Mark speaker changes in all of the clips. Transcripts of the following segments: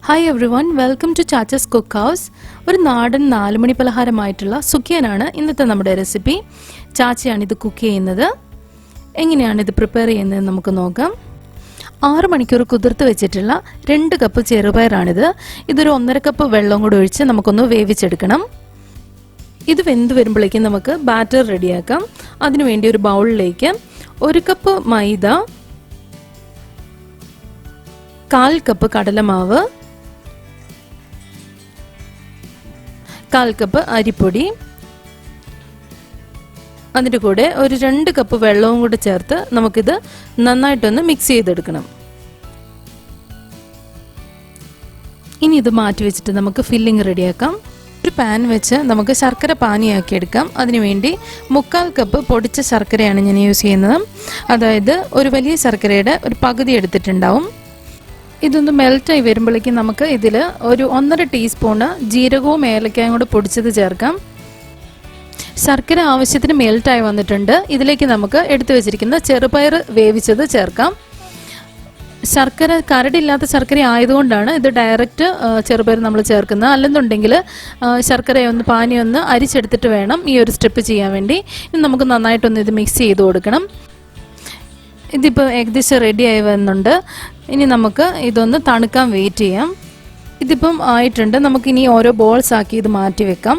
Speaker 1: Hi everyone, welcome to CHACHA'S Cookhouse. ഒരു നാടൻ 4 മണി പലഹാരമായിട്ടുള്ള സുഖിയനാണ് ഇന്നത്തെ നമ്മുടെ റെസിപ്പി. ചാച്ചയാണ് ഇത് കുക്ക് ചെയ്യുന്നത്. എങ്ങനെയാണ് ഇത് പ്രിപ്പയർ ചെയ്യുന്നത് നമുക്ക് നോക്കാം. 6 മണിക്കൂർ കുതിർത്ത് വെച്ചിട്ടുള്ള 2 കപ്പ് ചെറുപയറാണിത്. ഇതൊരു 1.5 കപ്പ് വെള്ളം കൂടി ഒഴിച്ച് നമുക്കൊന്ന് വേവിച്ചെടുക്കണം. ഇത് വെന്ത് വരുമ്പോഴേക്കും നമുക്ക് ബാറ്റർ റെഡിയാക്കാം. അതിനുവേണ്ടി ഒരു ബൗളിലേക്ക് 1 കപ്പ് മൈദ, 1/4 കപ്പ് കടലമാവ്, 1/4 കപ്പ് അരിപ്പൊടി, അതിൻ്റെ കൂടെ ഒരു 2 കപ്പ് വെള്ളവും കൂടി ചേർത്ത് നമുക്കിത് നന്നായിട്ടൊന്ന് മിക്സ് ചെയ്തെടുക്കണം. ഇനി ഇത് മാറ്റി വെച്ചിട്ട് നമുക്ക് ഫില്ലിംഗ് റെഡിയാക്കാം. ഒരു പാൻ വെച്ച് നമുക്ക് ശർക്കര പാനിയാക്കി എടുക്കാം. അതിനുവേണ്ടി 1/4 കപ്പ് പൊടിച്ച ശർക്കരയാണ് ഞാൻ യൂസ് ചെയ്യുന്നത്. അതായത് ഒരു വലിയ ശർക്കരയുടെ ഒരു പകുതി എടുത്തിട്ടുണ്ടാവും. ഇതൊന്ന് മെൽറ്റായി വരുമ്പോഴേക്കും നമുക്ക് ഇതിൽ ഒരു 1.5 ടീസ്പൂണ് ജീരകവും ഏലക്കായും കൂടെ പൊടിച്ചത് ചേർക്കാം. ശർക്കര ആവശ്യത്തിന് മെൽറ്റായി വന്നിട്ടുണ്ട്. ഇതിലേക്ക് നമുക്ക് എടുത്തു വെച്ചിരിക്കുന്ന ചെറുപയർ വേവിച്ചത് ചേർക്കാം. ശർക്കര കരടില്ലാത്ത ശർക്കര ആയതുകൊണ്ടാണ് ഇത് ഡയറക്റ്റ് ചെറുപയർ നമ്മൾ ചേർക്കുന്നത്. അല്ലെന്നുണ്ടെങ്കിൽ ശർക്കരയൊന്ന് പാനിയൊന്ന് അരിച്ചെടുത്തിട്ട് വേണം ഈ ഒരു സ്റ്റെപ്പ് ചെയ്യാൻ വേണ്ടി. ഇനി നമുക്ക് നന്നായിട്ടൊന്ന് ഇത് മിക്സ് ചെയ്ത് കൊടുക്കണം. ഇതിപ്പോൾ ഏകദേശം റെഡിയായി വരുന്നുണ്ട്. ഇനി നമുക്ക് ഇതൊന്ന് തണുക്കാൻ വെയിറ്റ് ചെയ്യാം. ഇതിപ്പം ആയിട്ടുണ്ട്. നമുക്കിനി ഓരോ ബോൾസ് ആക്കി ഇത് മാറ്റി വെക്കാം.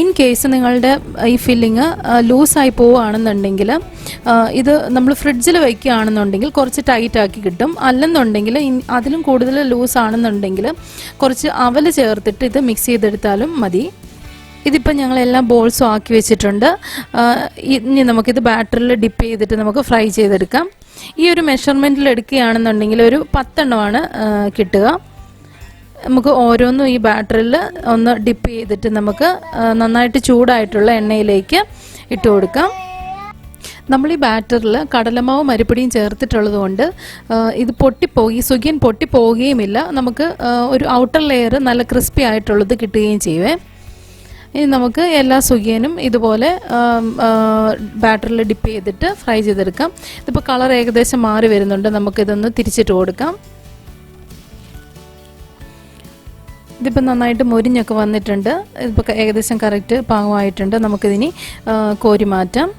Speaker 1: ഇൻ കേസ് നിങ്ങളുടെ ഈ ഫില്ലിങ് ലൂസായി പോവുകയാണെന്നുണ്ടെങ്കിൽ ഇത് നമ്മൾ ഫ്രിഡ്ജിൽ വയ്ക്കുകയാണെന്നുണ്ടെങ്കിൽ കുറച്ച് ടൈറ്റ് ആക്കി കിട്ടും. അല്ലെന്നുണ്ടെങ്കിൽ അതിലും കൂടുതൽ ലൂസ് ആണെന്നുണ്ടെങ്കിൽ കുറച്ച് അവൽ ചേർത്തിട്ട് ഇത് മിക്സ് ചെയ്തെടുത്താലും മതി. ഇതിപ്പോൾ ഞങ്ങളെല്ലാം ബോൾസും ആക്കി വെച്ചിട്ടുണ്ട്. ഇനി നമുക്കിത് ബാറ്ററിൽ ഡിപ്പ് ചെയ്തിട്ട് നമുക്ക് ഫ്രൈ ചെയ്തെടുക്കാം. ഈ ഒരു മെഷർമെൻറ്റിൽ എടുക്കുകയാണെന്നുണ്ടെങ്കിൽ ഒരു 10 എണ്ണമാണ് കിട്ടുക. നമുക്ക് ഓരോന്നും ഈ ബാറ്ററിൽ ഒന്ന് ഡിപ്പ് ചെയ്തിട്ട് നമുക്ക് നന്നായിട്ട് ചൂടായിട്ടുള്ള എണ്ണയിലേക്ക് ഇട്ട് കൊടുക്കാം. നമ്മൾ ഈ ബാറ്ററിൽ കടലമാവും അരിപ്പൊടിയും ചേർത്തിട്ടുള്ളത് കൊണ്ട് ഇത് പൊട്ടിപ്പോയി സുഖിയൻ പൊട്ടിപ്പോവുകയുമില്ല. നമുക്ക് ഒരു ഔട്ടർ ലെയർ നല്ല ക്രിസ്പി ആയിട്ടുള്ളത് കിട്ടുകയും ചെയ്യുവേ. ഇനി നമുക്ക് എല്ലാ സുഖിയനും ഇതുപോലെ ബാറ്ററിൽ ഡിപ്പ് ചെയ്തിട്ട് ഫ്രൈ ചെയ്തെടുക്കാം. ഇതിപ്പോൾ കളർ ഏകദേശം മാറി വരുന്നുണ്ട്. നമുക്കിതൊന്ന് തിരിച്ചിട്ട് കൊടുക്കാം. ഇതിപ്പോൾ നന്നായിട്ട് മൊരിഞ്ഞൊക്കെ വന്നിട്ടുണ്ട്. ഇതിപ്പോൾ ഏകദേശം കറക്റ്റ് പാകമായിട്ടുണ്ട്. നമുക്കിതിനി കോരി മാറ്റാം.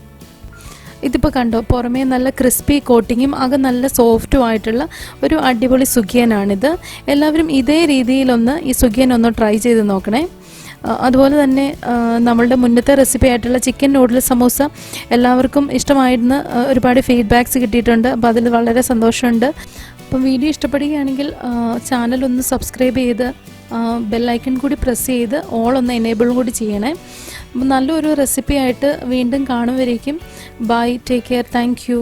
Speaker 1: ഇതിപ്പോൾ കണ്ടോ, പുറമേ നല്ല ക്രിസ്പി കോട്ടിങ്ങും അകം നല്ല സോഫ്റ്റും ആയിട്ടുള്ള ഒരു അടിപൊളി സുഖിയനാണിത്. എല്ലാവരും ഇതേ രീതിയിലൊന്ന് ഈ സുഖിയൻ ഒന്ന് ട്രൈ ചെയ്ത് നോക്കണേ. അതുപോലെ തന്നെ നമ്മളുടെ മുന്നത്തെ റെസിപ്പി ആയിട്ടുള്ള ചിക്കൻ നൂഡിൽ സമൂസ എല്ലാവർക്കും ഇഷ്ടമായിരുന്ന ഒരുപാട് ഫീഡ്ബാക്ക്സ് കിട്ടിയിട്ടുണ്ട്. അപ്പോൾ അതിൽ വളരെ സന്തോഷമുണ്ട്. അപ്പം വീഡിയോ ഇഷ്ടപ്പെടുകയാണെങ്കിൽ ചാനൽ ഒന്ന് സബ്സ്ക്രൈബ് ചെയ്ത് ബെല്ലൈക്കൺ കൂടി പ്രസ് ചെയ്ത് ഓൾ ഒന്ന് എനേബിളും കൂടി ചെയ്യണേ. നല്ലൊരു റെസിപ്പി ആയിട്ട് വീണ്ടും കാണും വരേക്കും. Bye, take care, thank U.